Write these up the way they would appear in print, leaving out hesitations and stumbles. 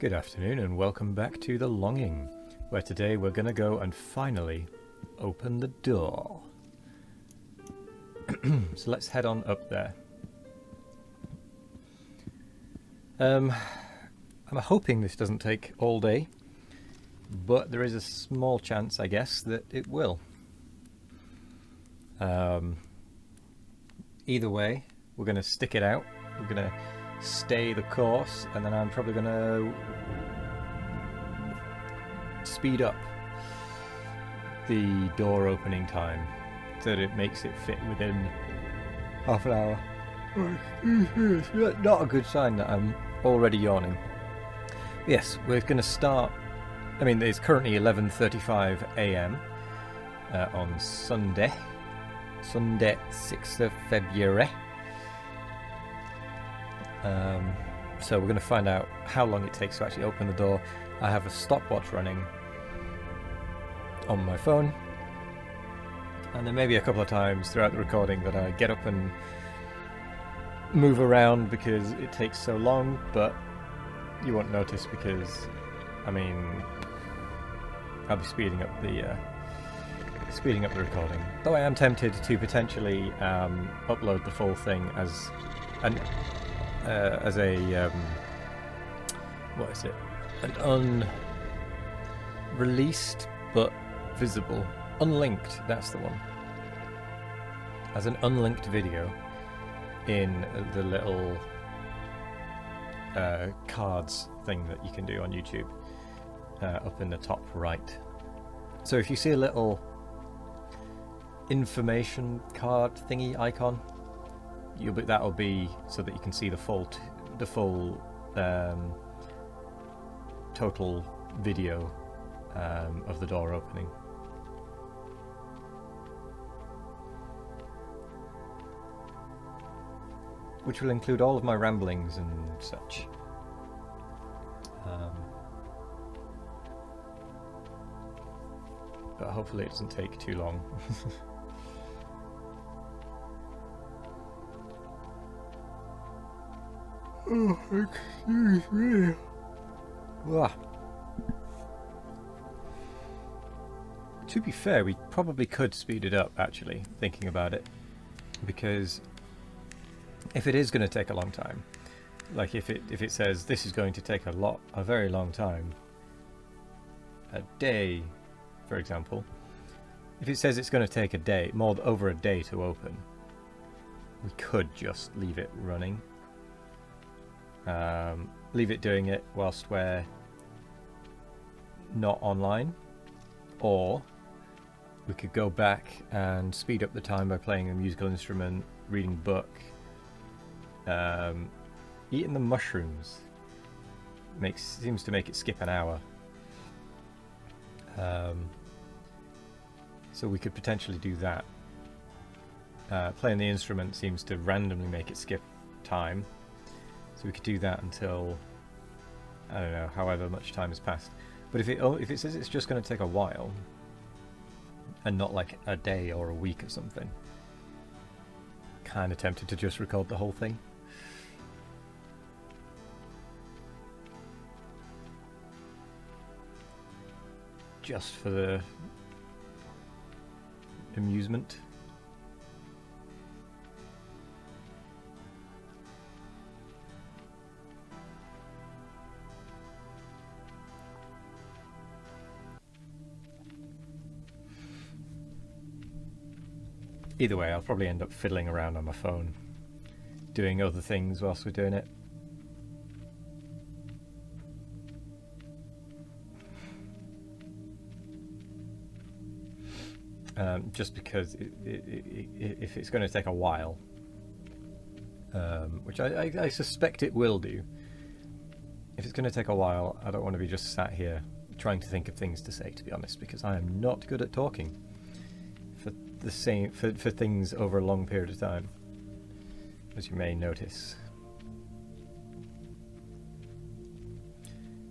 Good afternoon and welcome back to The Longing, where today we're going to go and finally open the door. So let's head on up there. I'm hoping this doesn't take all day, but there is a small chance, I guess, that it will. Either way, we're going to stick it out. We're going to stay the course, and then I'm probably going to speed up the door opening time so that it makes it fit within half an hour. Not a good sign that I'm already yawning. Yes, we're going to start. I mean, it's currently 11:35 a.m. On Sunday, 6th of February. So we're going to find out how long it takes to actually open the door. I have a stopwatch running on my phone, and there may be a couple of times throughout the recording that I get up and move around because it takes so long, but you won't notice because, I mean, I'll be speeding up the recording. Though I am tempted to potentially upload the full thing as a what is it? An unreleased but visible, unlinked. That's the one. As an unlinked video in the little cards thing that you can do on YouTube, up in the top right. So if you see a little information card thingy icon, that'll be so that you can see the full total video of the door opening. Which will include all of my ramblings and such. But hopefully it doesn't take too long. Oh, excuse me. Wah. To be fair, we probably could speed it up, actually, thinking about it. Because if it is going to take a long time, like if it says this is going to take a very long time, a day, for example, if it says it's going to take a day, over a day to open, we could just leave it running. Leave it doing it whilst we're not online, or we could go back and speed up the time by playing a musical instrument, reading a book, eating the mushrooms. Seems to make it skip an hour. So we could potentially do that. Playing the instrument seems to randomly make it skip time. So we could do that until, I don't know, however much time has passed. But if it says it's just going to take a while, and not like a day or a week or something, kind of tempted to just record the whole thing. Just for the amusement. Either way, I'll probably end up fiddling around on my phone, doing other things whilst we're doing it. Just because if it's going to take a while, which I suspect it will do, if it's going to take a while, I don't want to be just sat here trying to think of things to say, to be honest, because I am not good at talking for things over a long period of time, as you may notice.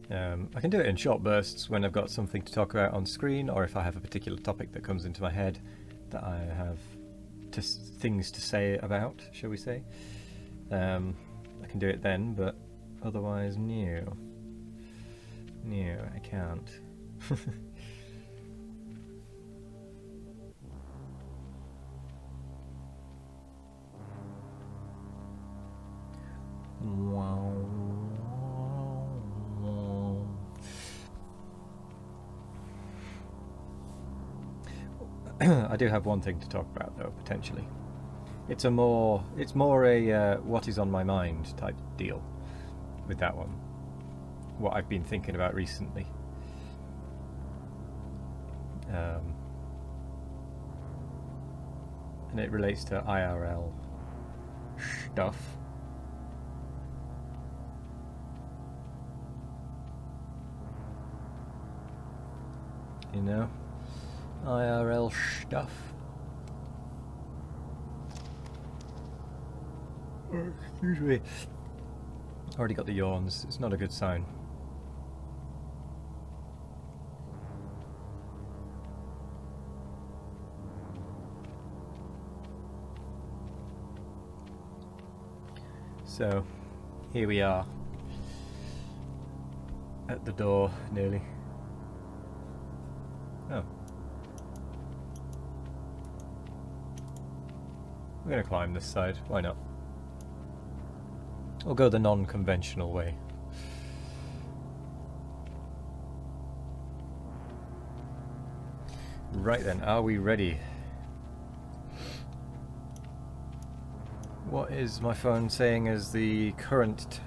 I can do it in short bursts when I've got something to talk about on screen, or if I have a particular topic that comes into my head that I have things to say about, shall we say. I can do it then, but otherwise, no. No, I can't. I do have one thing to talk about though, potentially. It's more a what is on my mind type deal with that one. What I've been thinking about recently. And it relates to IRL stuff. You know? IRL stuff. Excuse me. Already got the yawns. It's not a good sign. So, here we are. At the door, nearly. Oh. We're going to climb this side. Why not? We'll go the non-conventional way. Right then, are we ready? What is my phone saying as the current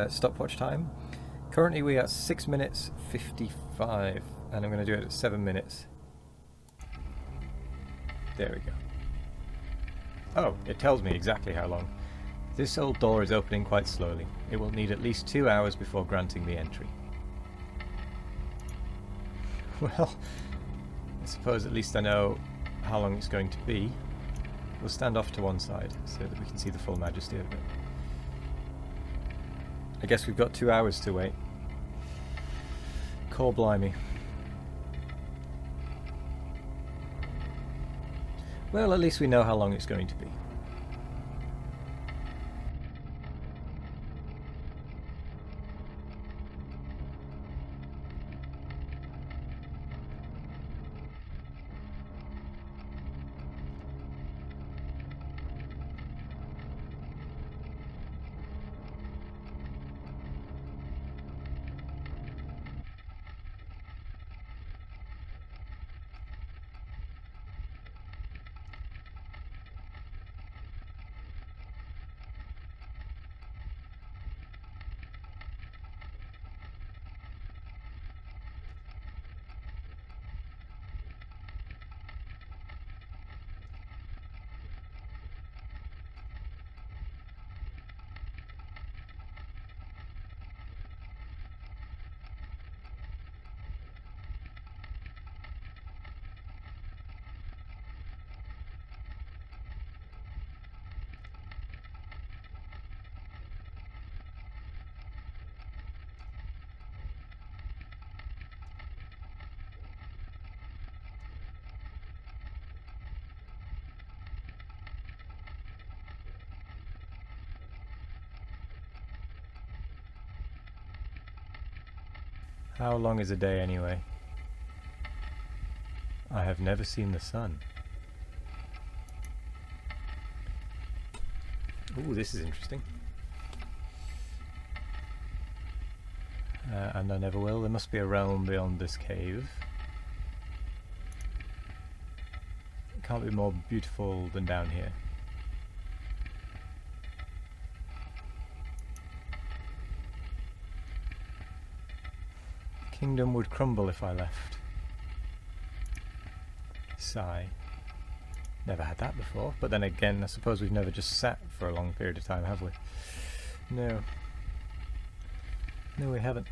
stopwatch time? Currently we are at 6 minutes 55, and I'm going to do it at 7 minutes. There we go. Oh, it tells me exactly how long. This old door is opening quite slowly. It will need at least 2 hours before granting the entry. Well, I suppose at least I know how long it's going to be. We'll stand off to one side so that we can see the full majesty of it. I guess we've got 2 hours to wait. Core blimey. Well, at least we know how long it's going to be. How long is a day anyway? I have never seen the sun. Ooh, this is interesting. And I never will. There must be a realm beyond this cave. It can't be more beautiful than down here. Kingdom would crumble if I left. Sigh. Never had that before, but then again, I suppose we've never just sat for a long period of time, have we? No. No, we haven't.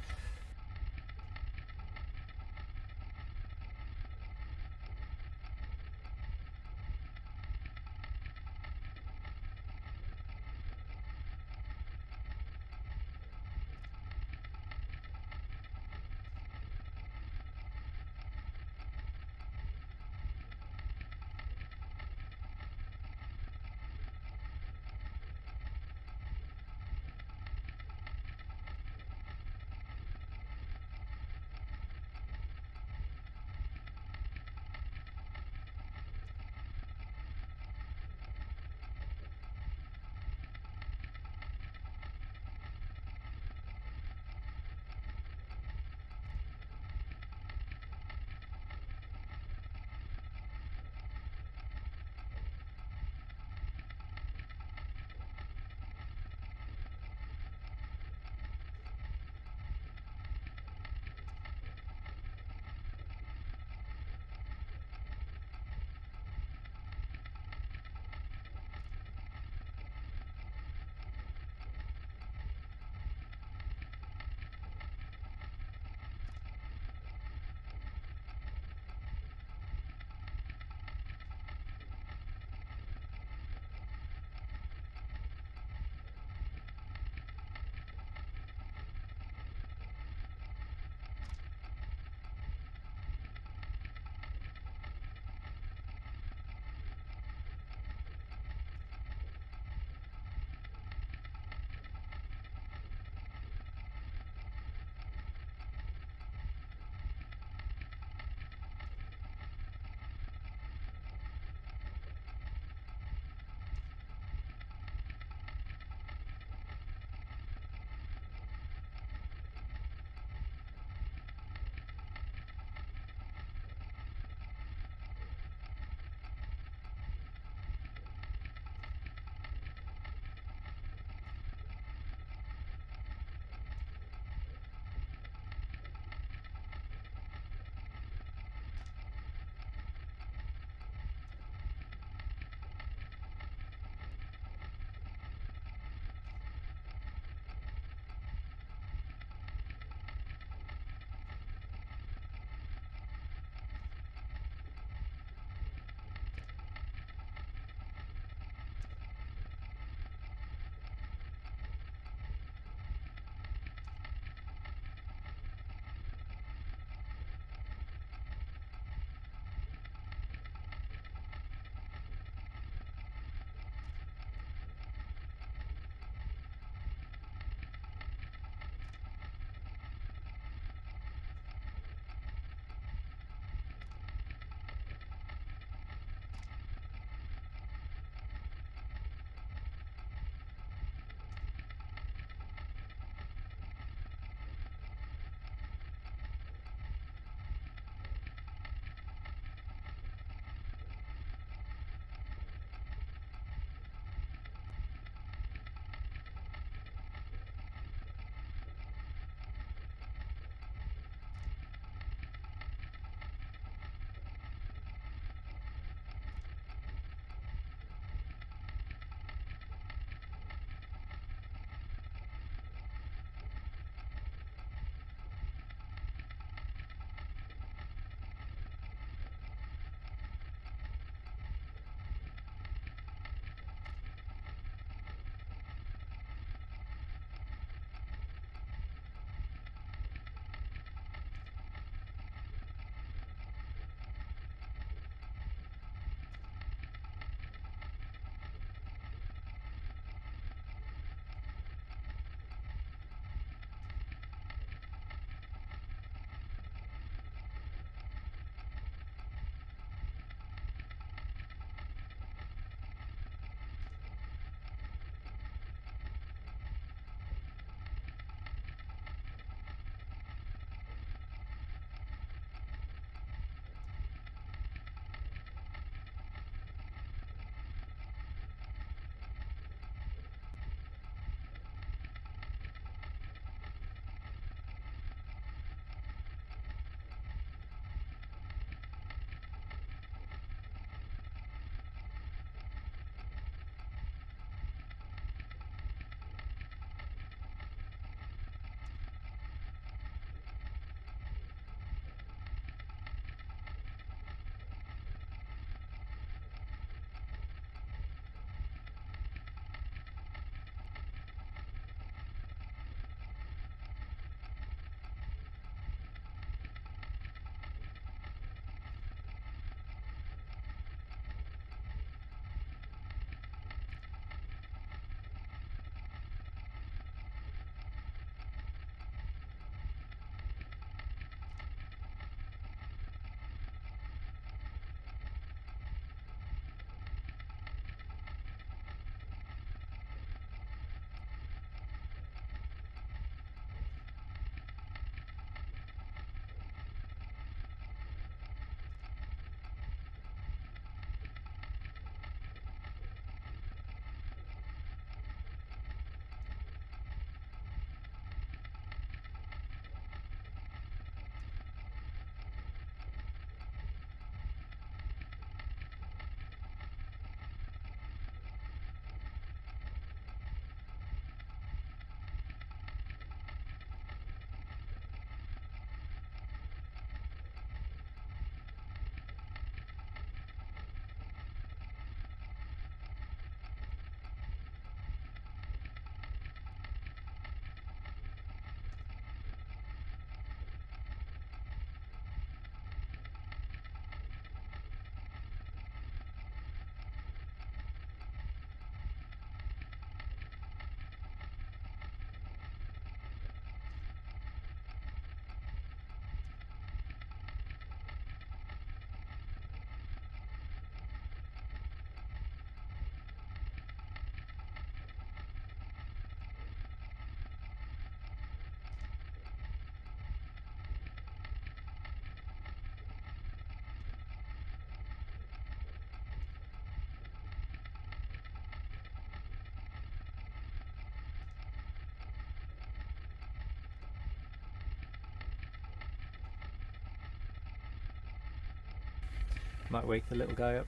Might wake the little guy up.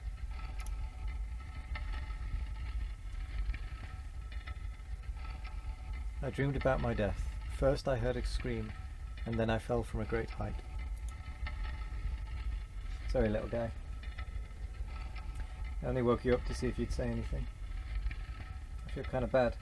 I dreamed about my death. First I heard a scream, and then I fell from a great height. Sorry, little guy. I only woke you up to see if you'd say anything. I feel kind of bad.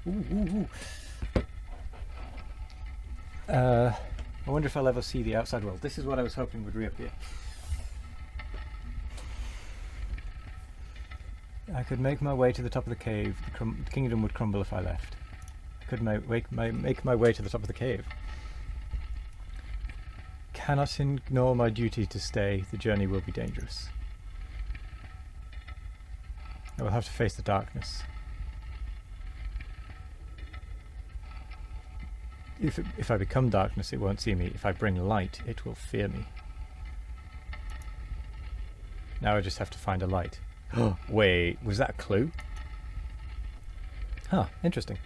Ooh. I wonder if I'll ever see the outside world. This is what I was hoping would reappear. I could make my way to the top of the cave. The kingdom would crumble if I left. I could make my way to the top of the cave. Cannot ignore my duty to stay. The journey will be dangerous. I will have to face the darkness. If I become darkness, it won't see me. If I bring light, it will fear me. Now I just have to find a light. Wait, was that a clue? Huh, interesting.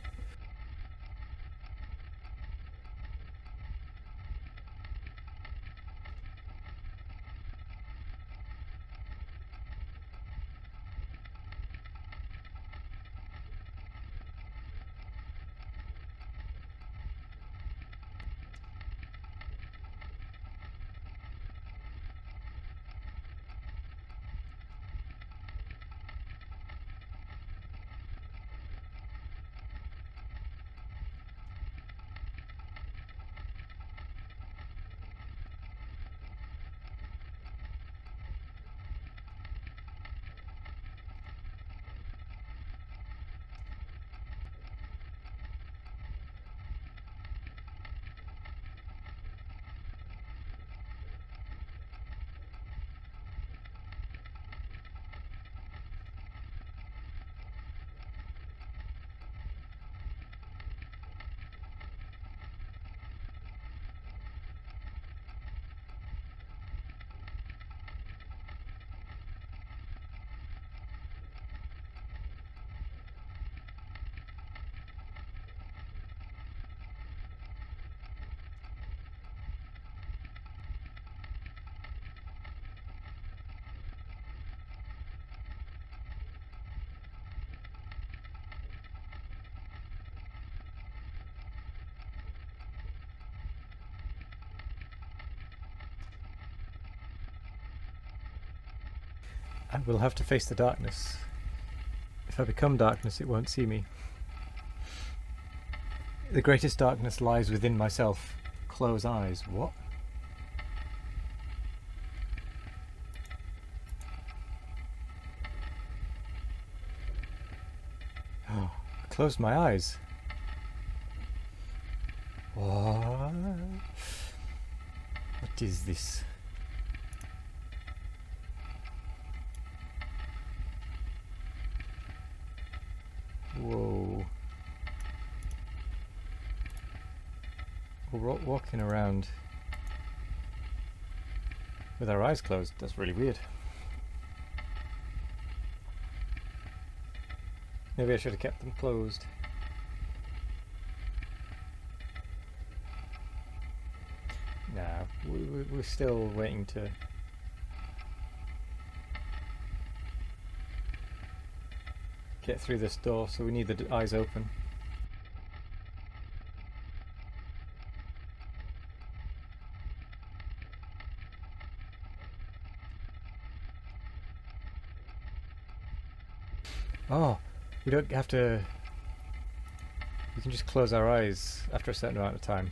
I will have to face the darkness. If I become darkness, it won't see me. The greatest darkness lies within myself. Close eyes. What? Oh, I closed my eyes. What? What is this? Whoa. We're walking around with our eyes closed. That's really weird. Maybe I should have kept them closed. Nah, we're still waiting to get through this door, so we need the eyes open. Oh, we don't have to... We can just close our eyes after a certain amount of time.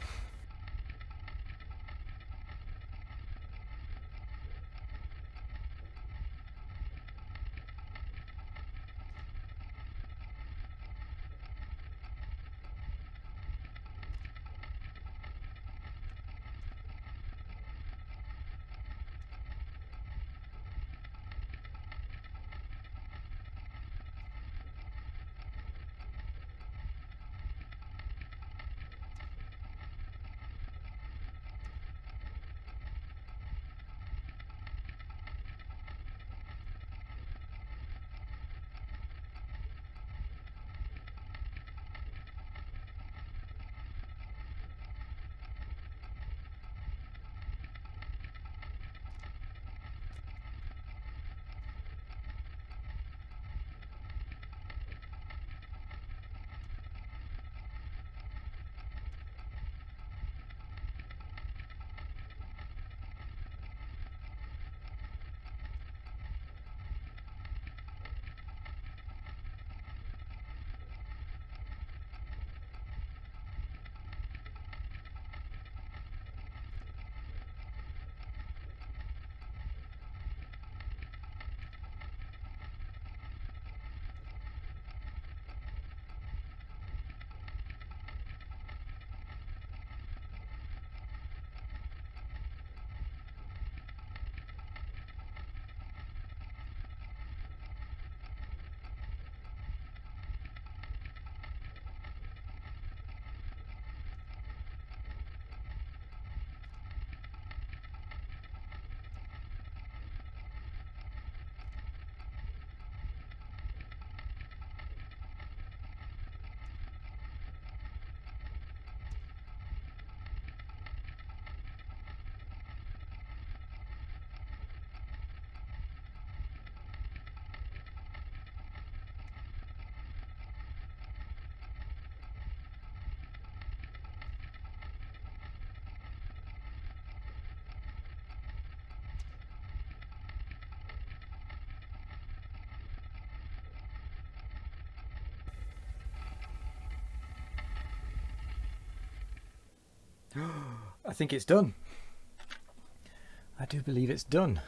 I think it's done. I do believe it's done.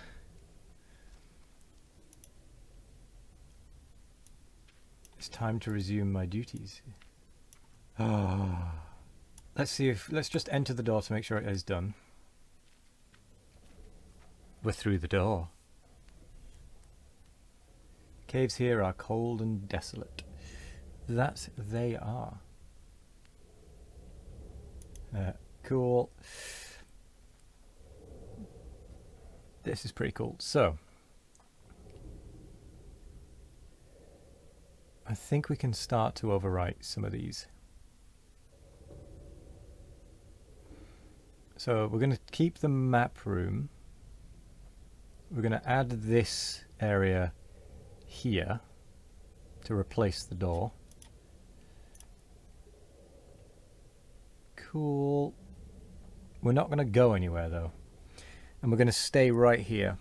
It's time to resume my duties. Let's see if... Let's just enter the door to make sure it is done. We're through the door. Caves here are cold and desolate. That they are. Cool. This is pretty cool. So, I think we can start to overwrite some of these. So we're going to keep the map room. We're going to add this area here to replace the door. Cool. We're not going to go anywhere though, and we're going to stay right here.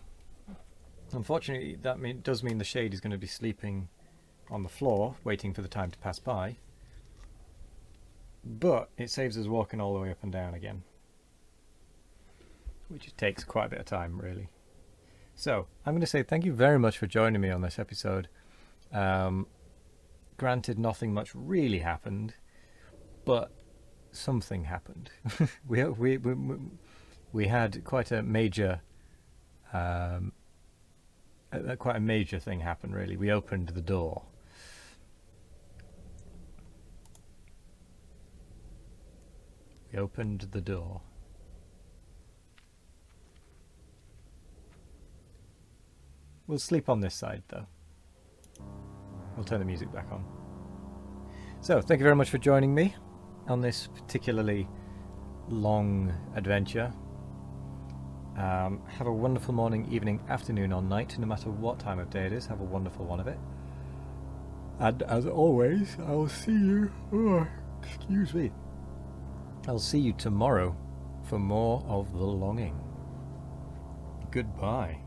Unfortunately, that does mean the shade is going to be sleeping on the floor, waiting for the time to pass by. But it saves us walking all the way up and down again, which takes quite a bit of time, really. So I'm going to say thank you very much for joining me on this episode. Granted, nothing much really happened, but something happened. we had quite a major thing happen, really. We opened the door. We opened the door. We'll sleep on this side though. We'll turn the music back on. So thank you very much for joining me on this particularly long adventure. Have a wonderful morning, evening, afternoon or night, no matter what time of day it is. Have a wonderful one of it. And as always, I'll see you. Oh, excuse me. I'll see you tomorrow for more of The Longing. Goodbye.